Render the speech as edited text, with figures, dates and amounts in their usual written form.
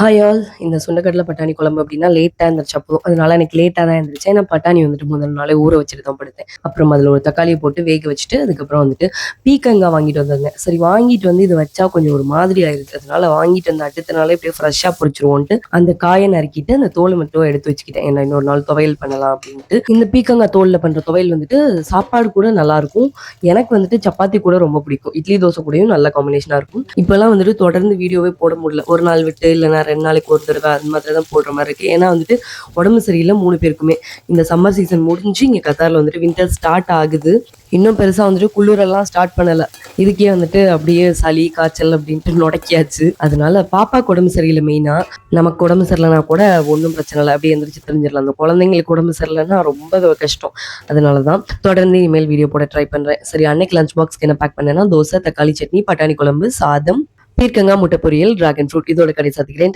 Hi all. இந்த சுண்டக்கடலை பட்டாணி குழம்பு அப்படின்னா லேட்டா எந்திரிச்சா போதும். அதனால எனக்கு லேட்டா தான் எந்திரிச்சேன். நான் பட்டாணி வந்துட்டு முதல் நாளே ஊற வச்சுட்டு தான் படுத்தேன். அப்புறம் அதில ஒரு தக்காளிய போட்டு வேக வச்சுட்டு, அதுக்கப்புறம் வந்துட்டு பீக்கங்கா வாங்கிட்டு வந்திருந்தேன். சரி வாங்கிட்டு வந்து இது வச்சா கொஞ்சம் ஒரு மாதிரி ஆயிருச்சு. அதனால வாங்கிட்டு வந்த அடுத்த நாளே இப்படியே ஃப்ரெஷ்ஷா பொரிச்சுருவோன்ட்டு, அந்த காய நறுக்கிட்டு, அந்த தோல மட்டும் எடுத்து வச்சுக்கிட்டேன். ஏன்னா இன்னொரு நாள் துவையல் பண்ணலாம் அப்படின்ட்டு. இந்த பீக்கங்கா தோல்ல பண்ற துவையல் வந்துட்டு சாப்பாடு கூட நல்லாருக்கும். எனக்கு வந்துட்டு சப்பாத்தி கூட ரொம்ப பிடிக்கும். இட்லி, தோசை கூடயும் நல்ல காம்பினேஷனா இருக்கும். இப்பலாம் வந்துட்டு தொடர்ந்து வீடியோவே போட முடியல. ஒரு நாள் விட்டு இல்லன்னா 2 நாளைக்கு ஒரு தடவ அந்த மாதிரி தான் போடுற மாரி இருக்கு. ஏன்னா வந்துட்டு உடம்பு சரியில்ல 3 பேருக்குமே. இந்த சம்மர் சீசன் முடிஞ்சு இங்க கத்தார்ல வந்துட்டு வின்டர் ஸ்டார்ட் ஆகுது. இன்னும் பெருசா வந்துட்டு குளிரெல்லாம் ஸ்டார்ட் பண்ணல. இதுக்கே வந்துட்டு அப்படியே சளி, காய்ச்சல் அப்படின்ட்டு நொடக்கியாச்சு. அதனால பாப்பாக்கு உடம்பு சரியில்ல மெயினா. நமக்கு உடம்பு சரியில்லனா கூட ஒண்ணும் பிரச்சனை இல்ல. அப்படியே எந்திரிச்சு திரிஞ்சிடலாம். அந்த குழந்தைங்களுக்கு உடம்பு சரியில்லன்னா ரொம்ப கஷ்டம். அதனால தான் தொடர்ந்து இனிமேல் வீடியோ போட ட்ரை பண்றேன். சரி அன்னைக்கு லஞ்ச் பாக்ஸ்க்கு என்ன பேக் பண்ணேன்னா, தோசை, தக்காளி சட்னி, பட்டாணி குழம்பு, சாதம், பீர்க்கங்கா, முட்டை பொரியல், டிராகன் ஃப்ரூட் இதோட கடை சாத்திக்கிறேன்.